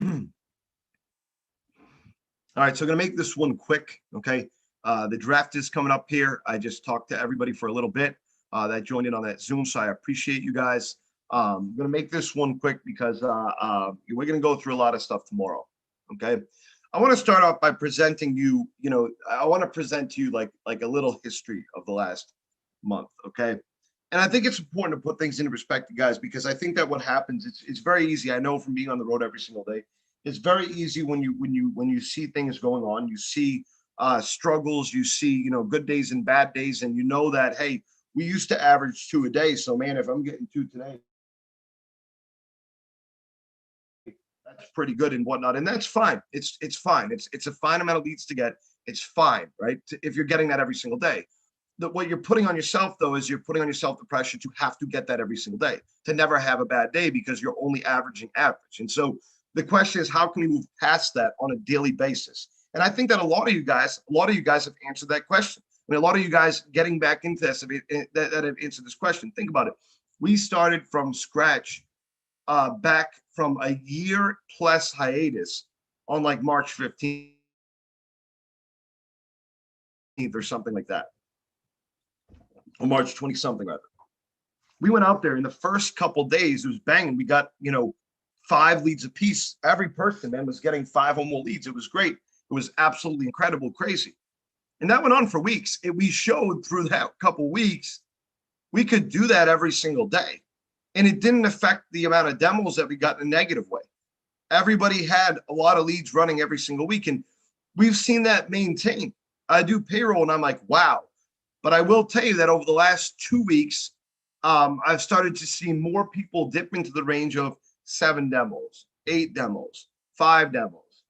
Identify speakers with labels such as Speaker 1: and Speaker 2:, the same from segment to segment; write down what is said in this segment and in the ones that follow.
Speaker 1: All right, so I'm gonna make this one quick. Okay, the draft is coming up here. I just talked to everybody for a little bit that joined in on that Zoom, so I appreciate you guys. I'm gonna make this one quick because we're gonna go through a lot of stuff tomorrow. Okay, I want to start off by presenting you. I want to present to you like a little history of the last month. Okay, and I think it's important to put things into perspective, guys, because I think that what happens, it's very easy. I know from being on the road every single day, it's very easy when you see things going on, you see struggles, you see good days and bad days, and you know that, hey, we used to average two a day, so man, if I'm getting two today, that's pretty good and whatnot, and that's fine. It's fine. It's a fine amount of leads to get. It's fine, right? If you're getting that every single day. What you're putting on yourself, though, is you're putting on yourself the pressure to have to get that every single day, to never have a bad day because you're only averaging average. And so the question is, how can we move past that on a daily basis? And I think that a lot of you guys have answered that question. I mean, a lot of you guys getting back into this that have answered this question. Think about it. We started from scratch back from a year plus hiatus on like March 15th or something like that, or March 20 something rather. We went out there in the first couple days, it was banging. We got, 5 leads apiece. Every person, man, was getting 5 or more leads. It was great. It was absolutely incredible, crazy. And that went on for weeks. We showed through that couple weeks, we could do that every single day. And it didn't affect the amount of demos that we got in a negative way. Everybody had a lot of leads running every single week. And we've seen that maintain. I do payroll and I'm like, wow. But I will tell you that over the last 2 weeks, I've started to see more people dip into the range of 7 demos, 8 demos, 5 demos,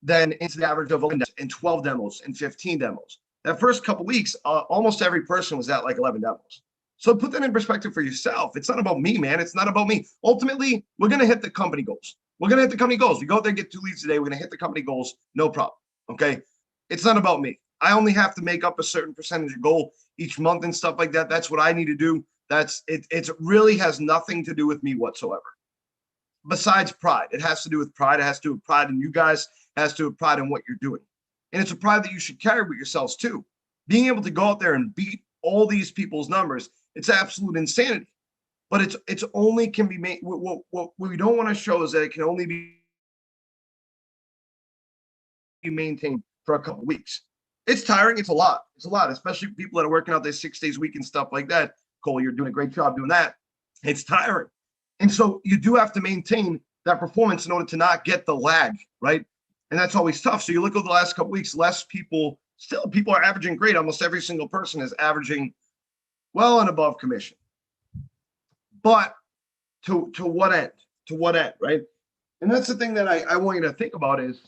Speaker 1: then into the average of 11 and 12 demos and 15 demos. That first couple weeks, almost every person was at like 11 demos. So put that in perspective for yourself. It's not about me, man. It's not about me. Ultimately, we're going to hit the company goals. We're going to hit the company goals. We go out there and get 2 leads today. We're going to hit the company goals. No problem. Okay. It's not about me. I only have to make up a certain percentage of goal each month and stuff like that. That's what I need to do. That's it. It really has nothing to do with me whatsoever. Besides pride, it has to do with pride. It has to do with pride in you guys. It has to do with pride in what you're doing. And it's a pride that you should carry with yourselves too. Being able to go out there and beat all these people's numbers, it's absolute insanity. But it's only can be made. What we don't want to show is that it can only be maintained for a couple of weeks. It's tiring. It's a lot. It's a lot, especially people that are working out there 6 days a week and stuff like that. Cole, you're doing a great job doing that. It's tiring. And so you do have to maintain that performance in order to not get the lag, right? And that's always tough. So you look over the last couple of weeks, less people, still people are averaging great. Almost every single person is averaging well and above commission. But to what end? To what end, right? And that's the thing that I want you to think about is,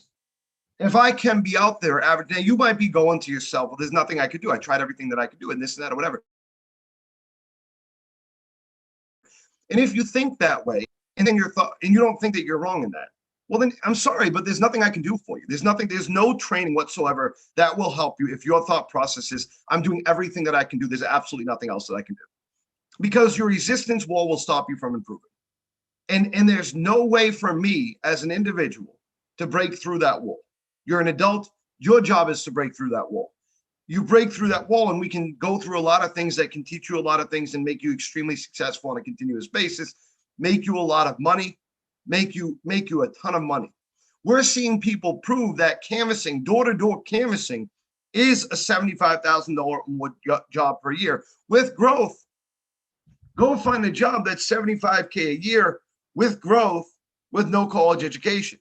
Speaker 1: if I can be out there average, now you might be going to yourself, well, there's nothing I could do. I tried everything that I could do and this and that or whatever. And if you think that way, and then and you don't think that you're wrong in that, well, then I'm sorry, but there's nothing I can do for you. There's no training whatsoever that will help you. If your thought process is, I'm doing everything that I can do, there's absolutely nothing else that I can do. Because your resistance wall will stop you from improving. And there's no way for me as an individual to break through that wall. You're an adult. Your job is to break through that wall. You break through that wall and we can go through a lot of things that can teach you a lot of things and make you extremely successful on a continuous basis, make you a lot of money, make you a ton of money. We're seeing people prove that canvassing, door-to-door canvassing, is a $75,000 more job per year. With growth, go find a job that's $75K a year with growth, with no college education.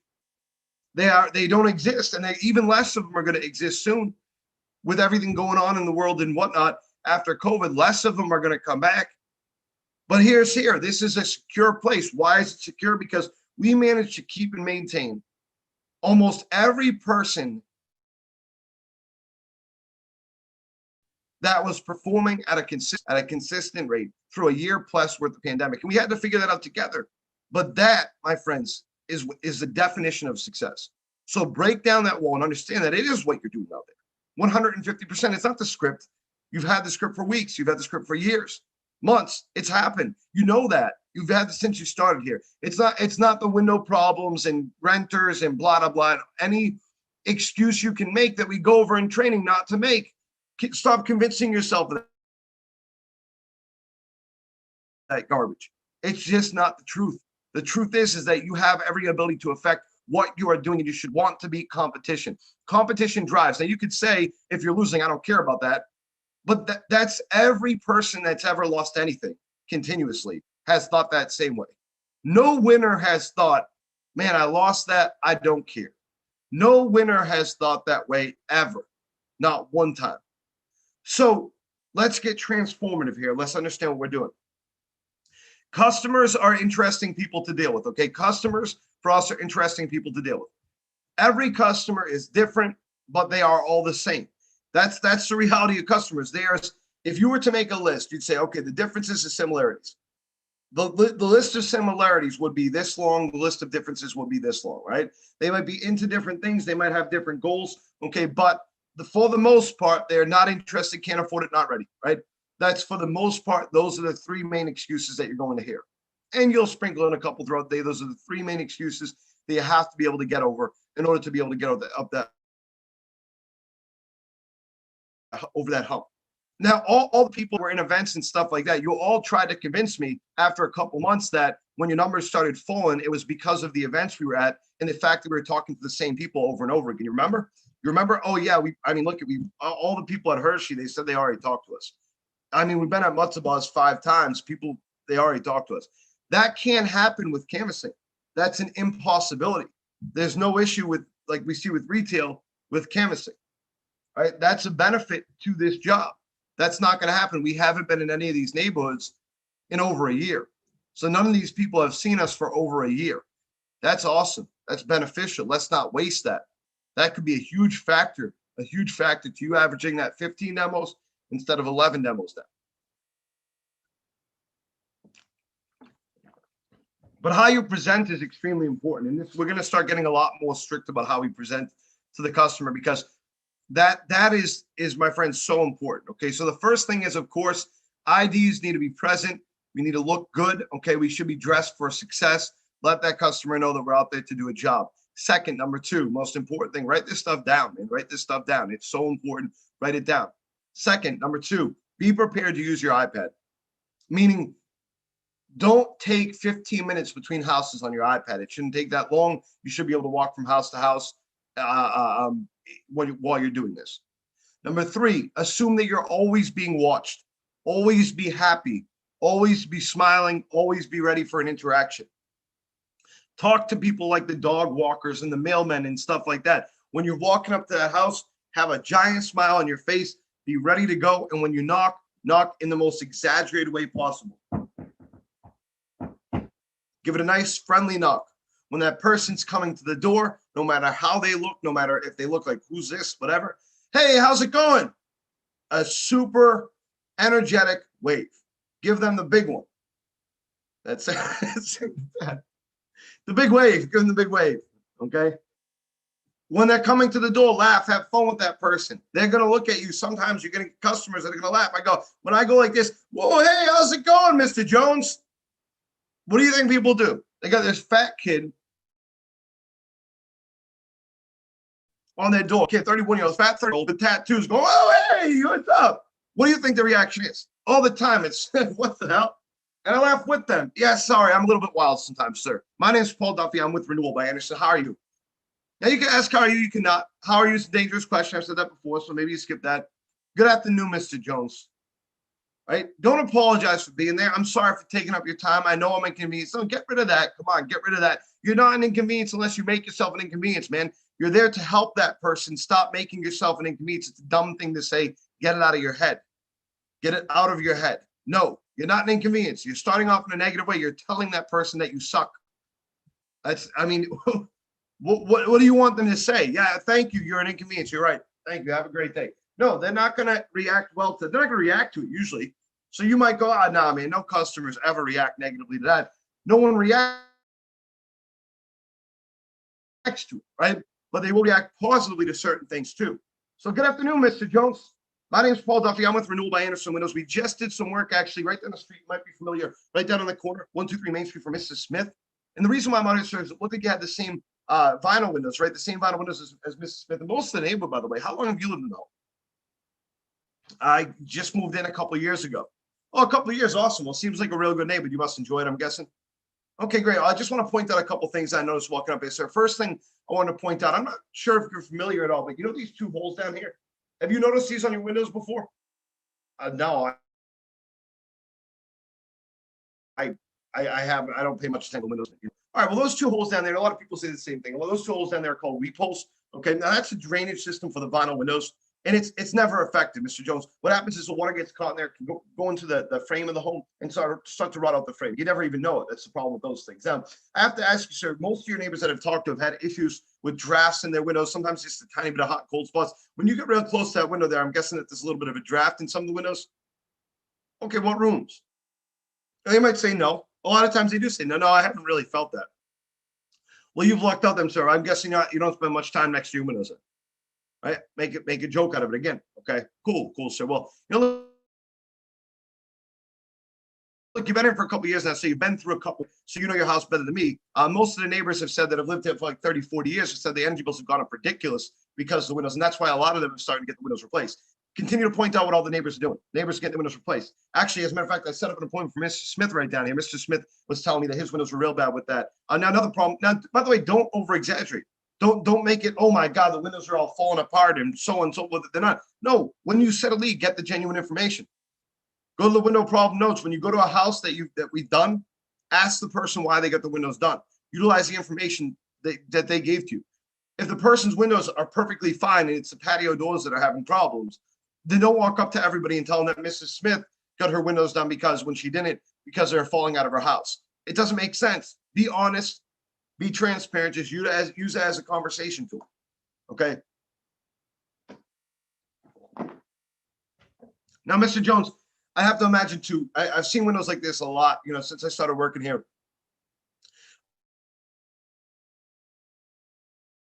Speaker 1: They don't exist, and even less of them are going to exist soon. With everything going on in the world and whatnot after COVID, less of them are going to come back. But this is a secure place. Why is it secure? Because we managed to keep and maintain almost every person that was performing at a consistent rate through a year plus worth of pandemic. And we had to figure that out together. But that, my friends, is the definition of success. So break down that wall and understand that it is what you're doing out there. 150%. It's not the script. You've had the script for weeks. You've had the script for years. months. It's happened. You know that. You've had this since you started here. It's not the window problems and renters and blah, blah, blah. Any excuse you can make that we go over in training not to make. Stop convincing yourself of that garbage. It's just not the truth. The truth is that you have every ability to affect what you are doing, and you should want to beat competition. Competition drives. Now, you could say, if you're losing, I don't care about that. But that's every person that's ever lost anything continuously has thought that same way. No winner has thought, man, I lost that, I don't care. No winner has thought that way ever. Not one time. So let's get transformative here. Let's understand what we're doing. Customers are interesting people to deal with, okay? Customers for us are interesting people to deal with. Every customer is different, but they are all the same. That's the reality of customers. If you were to make a list, you'd say, okay, the differences and similarities. The list of similarities would be this long. The list of differences would be this long, right? They might be into different things. They might have different goals, okay? But for the most part, they're not interested, can't afford it, not ready, right? That's for the most part, those are the three main excuses that you're going to hear. And you'll sprinkle in a couple throughout the day. Those are the three main excuses that you have to be able to get over in order to be able to get over that hump. Now, all the people who were in events and stuff like that, you all tried to convince me after a couple months that when your numbers started falling, it was because of the events we were at and the fact that we were talking to the same people over and over again. You remember? You remember? Oh, yeah. Look, all the people at Hershey, they said they already talked to us. I mean, we've been at Matzo Bars 5 times. People, they already talked to us. That can't happen with canvassing. That's an impossibility. There's no issue with, like we see with retail, with canvassing, right? That's a benefit to this job. That's not going to happen. We haven't been in any of these neighborhoods in over a year. So none of these people have seen us for over a year. That's awesome. That's beneficial. Let's not waste that. That could be a huge factor to you averaging that 15 demos instead of 11 demos then. But how you present is extremely important. And we're going to start getting a lot more strict about how we present to the customer, because that is, my friends, so important. Okay, so the first thing is, of course, IDs need to be present. We need to look good. Okay, we should be dressed for success. Let that customer know that we're out there to do a job. Second, number two, most important thing, write this stuff down, man. Write this stuff down. It's so important. Write it down. Second, number two, be prepared to use your iPad. Meaning, don't take 15 minutes between houses on your iPad. It shouldn't take that long. You should be able to walk from house to house while you're doing this. Number three, assume that you're always being watched. Always be happy. Always be smiling. Always be ready for an interaction. Talk to people like the dog walkers and the mailmen and stuff like that. When you're walking up to that house, have a giant smile on your face. Be ready to go. And when you knock in the most exaggerated way possible. Give it a nice friendly knock. When that person's coming to the door, no matter how they look, no matter if they look like, who's this, whatever. Hey, how's it going? A super energetic wave. Give them the big one. That's it. The big wave. Give them the big wave. Okay. When they're coming to the door, laugh, have fun with that person. They're going to look at you. Sometimes you're getting customers that are going to laugh. When I go like this, whoa, hey, how's it going, Mr. Jones? What do you think people do? They got this fat kid on their door. Kid, 31-year-old, fat 30-year-old with tattoos going, oh, hey, what's up? What do you think the reaction is? All the time, it's, what the hell? And I laugh with them. Yeah, sorry, I'm a little bit wild sometimes, sir. My name is Paul Duffy. I'm with Renewal by Anderson. How are you? Now, you can ask how are you. You cannot. How are you is a dangerous question. I've said that before, so maybe you skip that. Good afternoon, Mr. Jones. Right? Don't apologize for being there. I'm sorry for taking up your time. I know I'm inconvenienced. So get rid of that. Come on, get rid of that. You're not an inconvenience unless you make yourself an inconvenience, man. You're there to help that person. Stop making yourself an inconvenience. It's a dumb thing to say. Get it out of your head. Get it out of your head. No, you're not an inconvenience. You're starting off in a negative way. You're telling that person that you suck. What do you want them to say? Yeah, thank you. You're an inconvenience. You're right. Thank you. Have a great day. No, they're not going to react well to it. They're not going to react to it usually. So you might go, nah, man, no customers ever react negatively to that. No one reacts to it, right? But they will react positively to certain things too. So good afternoon, Mr. Jones. My name is Paul Duffy. I'm with Renewal by Anderson Windows. We just did some work actually right down the street. You might be familiar, right down on the corner, 123 Main Street for Mrs. Smith. And the reason why I'm out here, sir, is it looked like you had the same vinyl windows, right? The same vinyl windows as Mrs. Smith. And most of the neighborhood, by the way. How long have you lived in the home? I just moved in a couple of years ago. Oh, a couple of years. Awesome. Well, seems like a real good neighbor. You must enjoy it, I'm guessing. Okay, great. I just want to point out a couple of things I noticed walking up here, sir. First thing I want to point out, I'm not sure if you're familiar at all, but you know these two holes down here? Have you noticed these on your windows before? No, I haven't. I don't pay much attention to windows. All right, well, those two holes down there, a lot of people say the same thing. Well, those two holes down there are called weep holes. Okay, now that's a drainage system for the vinyl windows, and it's never effective, Mr. Jones. What happens is the water gets caught in there, can go into the frame of the home and start to rot out the frame. You never even know it. That's the problem with those things. Now, I have to ask you, sir, most of your neighbors that I've talked to have had issues with drafts in their windows, sometimes just a tiny bit of hot and cold spots. When you get real close to that window there, I'm guessing that there's a little bit of a draft in some of the windows. Okay, what rooms? They might say no. A lot of times they do say no. I haven't really felt that. Well, you've lucked out them, sir. I'm guessing you don't spend much time next to your windows, right? Make a joke out of it again. Okay, cool, sir. Well, look, you've been here for a couple of years now, so you've been through a couple, so you know your house better than me. Most of the neighbors have said that have lived here for like 30, 40 years, have said the energy bills have gone up ridiculous because of the windows, and that's why a lot of them have started to get the windows replaced. Continue to point out what all the neighbors are doing. Neighbors are getting the windows replaced. Actually, as a matter of fact, I set up an appointment for Mr. Smith right down here. Mr. Smith was telling me that his windows were real bad with that. Now, another problem. Now, by the way, don't over exaggerate. Don't make it, oh my God, the windows are all falling apart and so on. They're not. No, when you set a lead, get the genuine information. Go to the window problem notes. When you go to a house that we've done, ask the person why they got the windows done. Utilize the information that they gave to you. If the person's windows are perfectly fine and it's the patio doors that are having problems, then don't walk up to everybody and tell them that Mrs. Smith got her windows done because when she didn't, because they're falling out of her house. It doesn't make sense. Be honest, be transparent, just use it as a conversation tool. Okay. Now, Mr. Jones, I have to imagine too, I've seen windows like this a lot, since I started working here.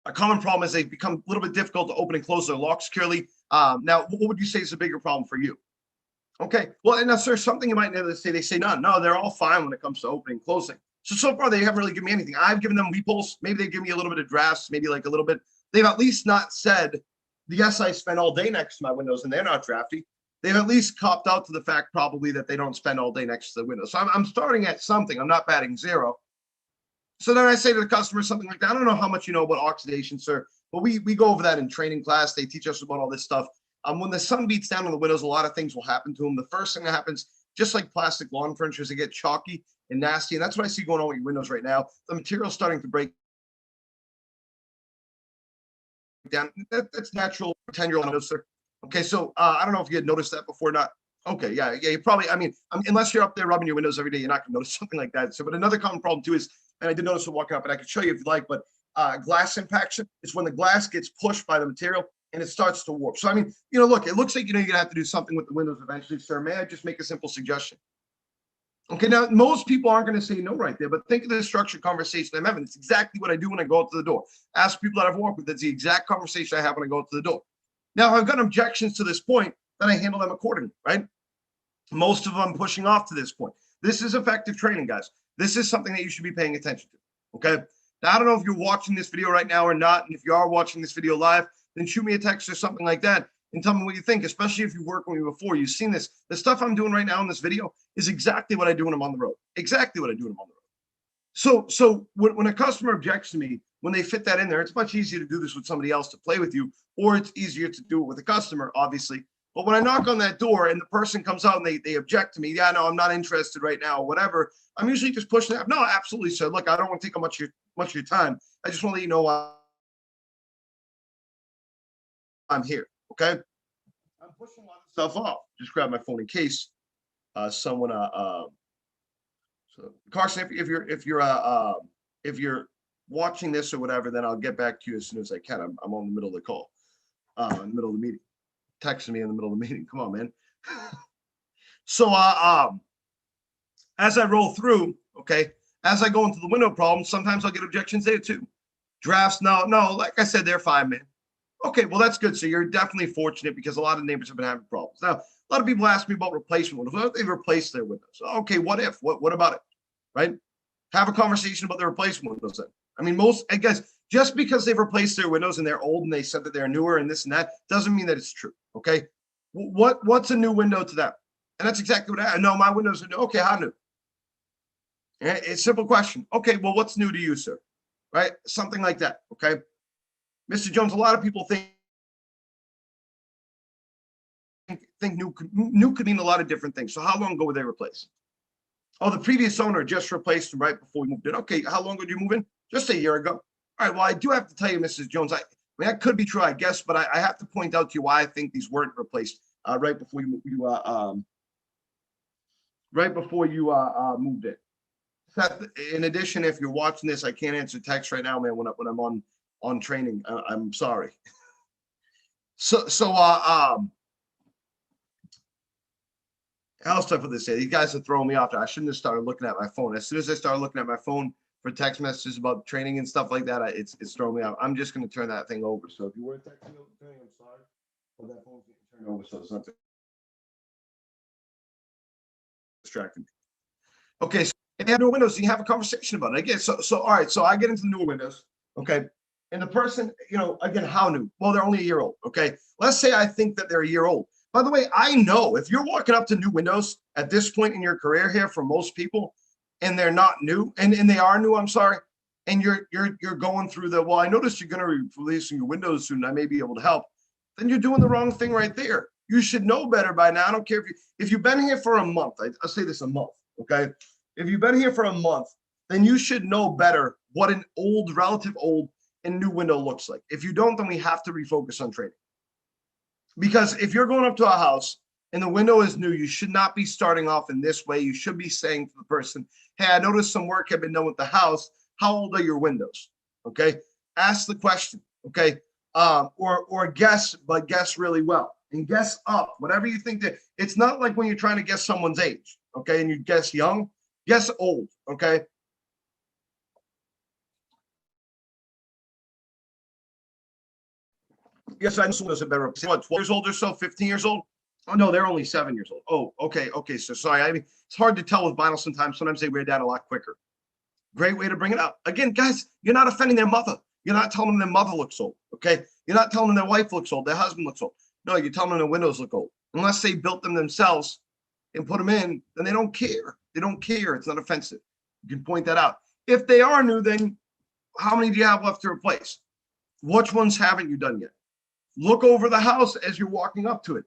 Speaker 1: A common problem is they become a little bit difficult to open and close their lock securely. Now, what would you say is a bigger problem for you? Okay, well, and now, sir, something you might know say, they say, no, they're all fine when it comes to opening and closing. So far, they haven't really given me anything. I've given them weep holes. Maybe they give me a little bit of drafts, maybe like a little bit. They've at least not said, yes, I spend all day next to my windows and they're not drafty. They've at least copped out to the fact probably that they don't spend all day next to the windows. So I'm starting at something. I'm not batting zero. So then I say to the customer something like that. I don't know how much you know about oxidation, sir, but we go over that in training class. They teach us about all this stuff. When the sun beats down on the windows, a lot of things will happen to them. The first thing that happens, just like plastic lawn furniture, is they get chalky and nasty. And that's what I see going on with your windows right now. The material's starting to break down. That's natural 10-year-old windows, sir. Okay, so I don't know if you had noticed that before or not. Okay, yeah, you probably, unless you're up there rubbing your windows every day, you're not going to notice something like that. So, but another common problem too is, and I did notice it walking up, and I could show you if you like, but glass impaction is when the glass gets pushed by the material and it starts to warp. So, look, it looks like, you're going to have to do something with the windows eventually, sir. May I just make a simple suggestion? Okay, now, most people aren't going to say no right there, but think of the structured conversation I'm having. It's exactly what I do when I go out to the door. Ask people that I've worked with. That's the exact conversation I have when I go out to the door. Now, I've got objections to this point, then I handle them accordingly, right? Most of them pushing off to this point. This is effective training, guys. This is something that you should be paying attention to, okay? Now, I don't know if you're watching this video right now or not, and if you are watching this video live, then shoot me a text or something like that and tell me what you think, especially if you've worked with me before. You've seen this. The stuff I'm doing right now in this video is exactly what I do when I'm on the road. Exactly what I do when I'm on the road. So when a customer objects to me, when they fit that in there, it's much easier to do this with somebody else to play with you, or it's easier to do it with a customer, obviously. But when I knock on that door and the person comes out and they object to me, yeah, no, I'm not interested right now, whatever, I'm usually just pushing that. No, absolutely, sir. Look, I don't want to take up much of your time. I just want to let you know why I'm here, okay? I'm pushing a lot of stuff off. Just grab my phone in case someone so Carson, if you're watching this or whatever, then I'll get back to you as soon as I can. I'm on the middle of the call, in the middle of the meeting. Texting me in the middle of the meeting. Come on, man. So as I roll through, okay, as I go into the window problem, sometimes I'll get objections there too. Drafts, no, like I said, they're fine, man. Okay, well, that's good. So you're definitely fortunate because a lot of neighbors have been having problems. Now, a lot of people ask me about replacement windows. What if they replace their windows? Okay, what if? What about it? Right? Have a conversation about the replacement windows then. I mean, most, I guess, just because they've replaced their windows and they're old and they said that they're newer and this and that doesn't mean that it's true. Okay. What's a new window to them? And that's exactly what I know. My windows are new. Okay, how new? It's a simple question. Okay, well, what's new to you, sir? Right? Something like that. Okay. Mr. Jones, a lot of people think new could mean a lot of different things. So how long ago were they replaced? Oh, the previous owner just replaced them right before we moved in. Okay, how long ago did you move in? Just a year ago. All right, well, I do have to tell you, Mrs. Jones, I mean, that could be true, I guess, but I have to point out to you why I think these weren't replaced right before moved in. Seth, in addition, if you're watching this, I can't answer text right now, man, when I'm on training. I'm sorry. So how else do I put this in? These guys are throwing me off. I shouldn't have started looking at my phone. As soon as I started looking at my phone for text messages about training and stuff like that, it's throwing me off. I'm just going to turn that thing over. So if you were texting over the thing, I'm sorry, but that phone's getting turned over, so it's not distracting me. Okay, so if you have new windows, you have a conversation about it. Again, so all right, so I get into the newer windows. Okay. And the person, again, how new? Well, they're only a year old. Okay. Let's say I think that they're a year old. By the way, I know if you're walking up to new windows at this point in your career here for most people, and they're not new, and they are new, I'm sorry, and you're going through the, well, I noticed you're going to be releasing your windows soon, I may be able to help, then you're doing the wrong thing right there. You should know better by now. I don't care if you've been here for a month. I'll say this, a month, okay? If you've been here for a month, then you should know better what an relative old and new window looks like. If you don't, then we have to refocus on training. Because if you're going up to a house and the window is new, you should not be starting off in this way. You should be saying to the person, hey, I noticed some work had been done with the house. How old are your windows? Okay. Ask the question. Okay. Or guess, but guess really well and guess up, whatever you think that it's not like when you're trying to guess someone's age. Okay. And you guess young, guess old. Okay. Yes, I know someone's a better, what, 12 years old or so, 15 years old? Oh, no, they're only 7 years old. Oh, okay. Okay. So sorry. I mean, it's hard to tell with vinyl sometimes. Sometimes they wear down a lot quicker. Great way to bring it up. Again, guys, you're not offending their mother. You're not telling them their mother looks old. Okay. You're not telling them their wife looks old, their husband looks old. No, you're telling them their windows look old. Unless they built them themselves and put them in, then they don't care. They don't care. It's not offensive. You can point that out. If they are new, then how many do you have left to replace? Which ones haven't you done yet? Look over the house as you're walking up to it.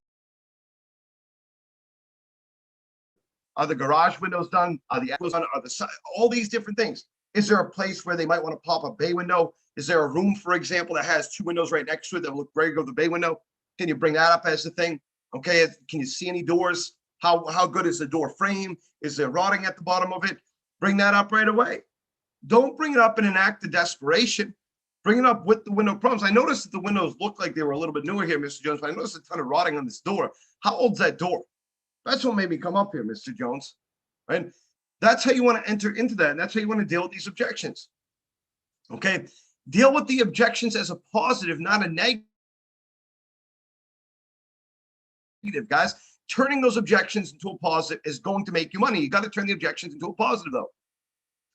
Speaker 1: Are the garage windows done? Are the windows done? Are the side? All these different things. Is there a place where they might want to pop a bay window? Is there a room, for example, that has 2 windows right next to it that look very good with the bay window? Can you bring that up as the thing? Okay, can you see any doors? How good is the door frame? Is there rotting at the bottom of it? Bring that up right away. Don't bring it up in an act of desperation. Bring it up with the window problems. I noticed that the windows look like they were a little bit newer here, Mr. Jones, but I noticed a ton of rotting on this door. How old's that door? That's what made me come up here, Mr. Jones. Right? That's how you want to enter into that. And that's how you want to deal with these objections. Okay. Deal with the objections as a positive, not a negative, guys. Turning those objections into a positive is going to make you money. You got to turn the objections into a positive, though.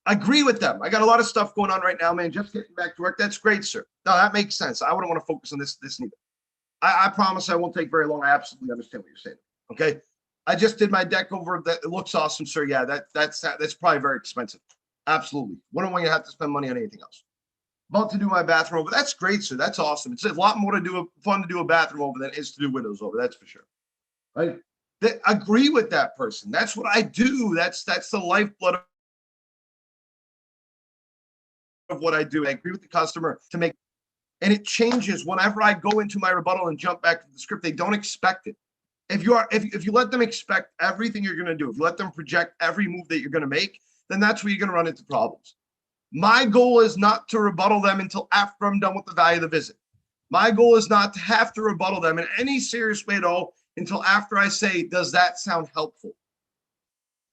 Speaker 1: I agree with them. I got a lot of stuff going on right now, man. Just getting back to work. That's great, sir. No, that makes sense. I wouldn't want to focus on this neither. I promise I won't take very long. I absolutely understand what you're saying. Okay. I just did my deck over that. It looks awesome, sir. Yeah, that's probably very expensive. Absolutely. Wouldn't want you to have to spend money on anything else. About to do my bathroom over. That's great, sir. That's awesome. It's a lot more fun to do a bathroom over than it is to do windows over. That's for sure. Right? Agree with that person. That's what I do. That's the lifeblood of what I do. I agree with the customer to make, and it changes whenever I go into my rebuttal and jump back to the script. They don't expect it. If you let them expect everything you're going to do, if you let them project every move that you're going to make, then that's where you're going to run into problems. My goal is not to rebuttal them until after I'm done with the value of the visit. My goal is not to have to rebuttal them in any serious way at all until after I say, does that sound helpful?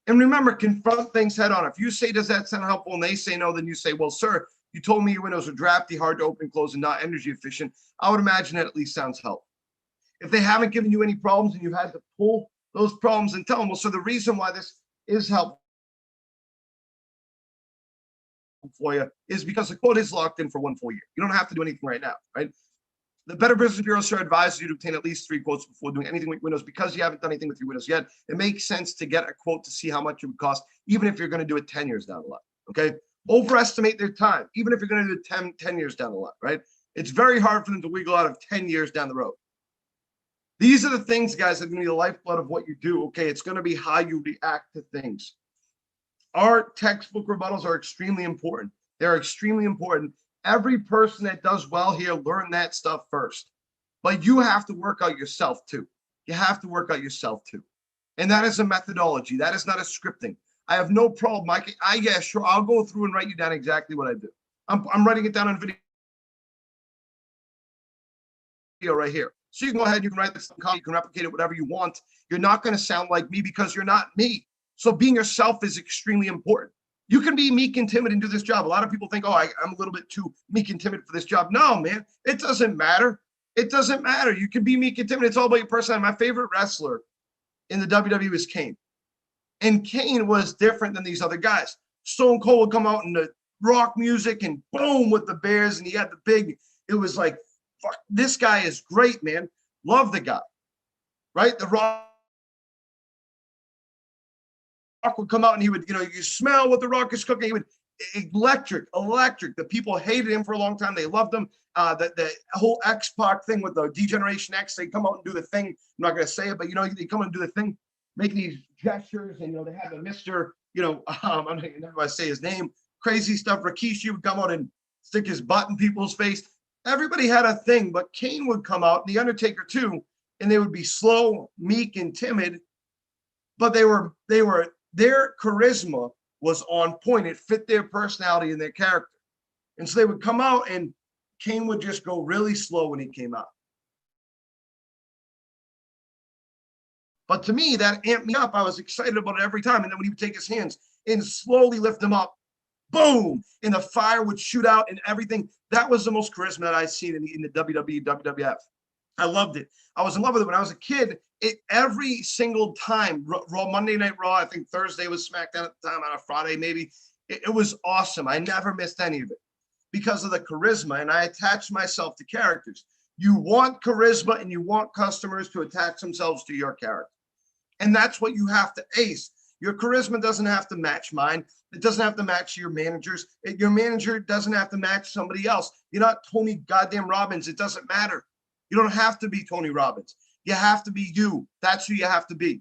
Speaker 1: And remember, confront things head on. If you say, does that sound helpful? And they say no, then you say, well, sir, you told me your windows are drafty, hard to open, close, and not energy efficient. I would imagine that at least sounds helpful. If they haven't given you any problems and you've had to pull those problems and tell them, well, so the reason why this is helpful for you is because the quote is locked in for 1 full year. You don't have to do anything right now, right? The Better Business Bureau, sir, advises you to obtain at least 3 quotes before doing anything with Windows. Because you haven't done anything with your Windows yet, it makes sense to get a quote to see how much it would cost, even if you're going to do it 10 years down the line, okay? Overestimate their time, even if you're going to do it 10 years down the line, right? It's very hard for them to wiggle out of 10 years down the road. These are the things, guys, that are going to be the lifeblood of what you do, okay? It's going to be how you react to things. Our textbook rebuttals are extremely important. They're extremely important. Every person that does well here learn that stuff first. But you have to work out yourself too. You have to work out yourself too. And that is a methodology. That is not a scripting. I have no problem. Yeah, sure, I'll go through and write you down exactly what I do. I'm writing it down on video right here. So you can go ahead, you can write this, you can replicate it, whatever you want. You're not going to sound like me because you're not me. So being yourself is extremely important. You can be meek and timid and do this job. A lot of people think, oh, I'm a little bit too meek and timid for this job. No, man, it doesn't matter. It doesn't matter. You can be meek and timid. It's all about your personality. My favorite wrestler in the WWE is Kane. And Kane was different than these other guys. Stone Cold would come out in the rock music and boom with the Bears. And he had the big, it was like, fuck, this guy is great, man. Love the guy, right? The Rock would come out and he would, you smell what the Rock is cooking. He would electric. The people hated him for a long time. They loved him. The whole X-Pac thing with the Degeneration X, they come out and do the thing. I'm not going to say it, but they come out and do the thing, making these gestures, and they have a Mr. I'm not going to say his name, crazy stuff. Rikishi would come out and stick his butt in people's face. Everybody had a thing, but Kane would come out, and The Undertaker too, and they would be slow, meek, and timid, but their charisma was on point. It fit their personality and their character. And so they would come out, and Kane would just go really slow when he came out. But to me, that amped me up. I was excited about it every time. And then when he would take his hands and slowly lift them up, boom, and the fire would shoot out and everything. That was the most charisma that I've seen in the WWE, WWF. I loved it. I was in love with it when I was a kid. Every single time, Raw, Monday Night Raw, I think Thursday was SmackDown at the time, on a Friday maybe. It was awesome. I never missed any of it because of the charisma, and I attached myself to characters. You want charisma, and you want customers to attach themselves to your character. And that's what you have to ace. Your charisma doesn't have to match mine. It doesn't have to match your manager's. Your manager doesn't have to match somebody else. You're not Tony goddamn Robbins. It doesn't matter. You don't have to be Tony Robbins. You have to be you. That's who you have to be.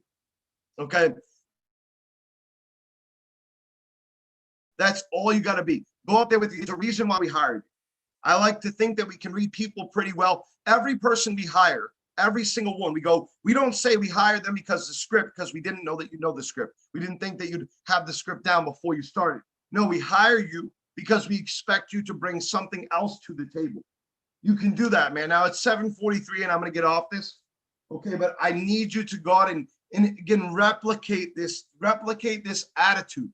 Speaker 1: Okay? That's all you got to be. Go up there with you. It's a reason why we hired you. I like to think that we can read people pretty well. Every person we hire, every single one, we don't say we hired them because of the script, because we didn't know that you know the script. We didn't think that you'd have the script down before you started. No, we hire you because we expect you to bring something else to the table. You can do that, man. Now it's 7:43 and I'm going to get off this. Okay, but I need you to go out and again, replicate this attitude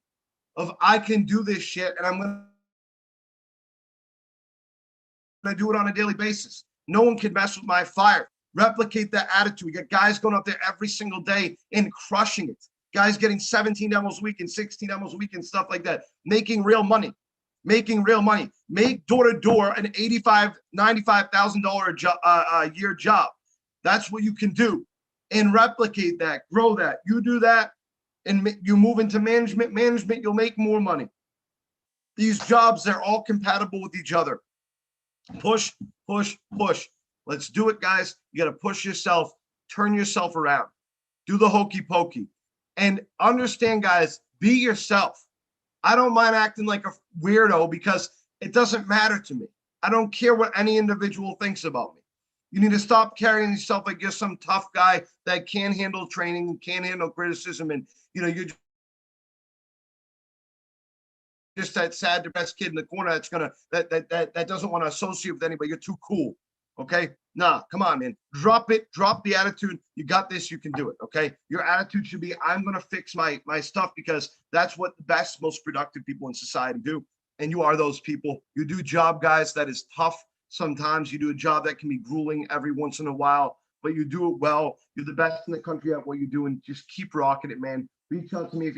Speaker 1: of I can do this shit and I'm going to do it on a daily basis. No one can mess with my fire. Replicate that attitude. We got guys going up there every single day and crushing it. Guys getting 17 demos a week and 16 demos a week and stuff like that. Making real money. Make door-to-door an $85,000, $95,000 a year job. That's what you can do. And replicate that. Grow that. You do that and you move into management. You'll make more money. These jobs, they're all compatible with each other. Push, push, push. Let's do it, guys. You got to push yourself, turn yourself around, do the hokey pokey, and understand, guys, be yourself. I don't mind acting like a weirdo because it doesn't matter to me. I don't care what any individual thinks about me. You need to stop carrying yourself like you're some tough guy that can't handle training, can't handle criticism, and you're just that sad, depressed kid in the corner that doesn't want to associate with anybody. You're too cool. Okay. Nah, come on, man. Drop it. Drop the attitude. You got this. You can do it. Okay. Your attitude should be, I'm gonna fix my stuff, because that's what the best, most productive people in society do. And you are those people. You do job, guys, that is tough. Sometimes you do a job that can be grueling every once in a while, but you do it well. You're the best in the country at what you do, and just keep rocking it, man. Reach out to me if you have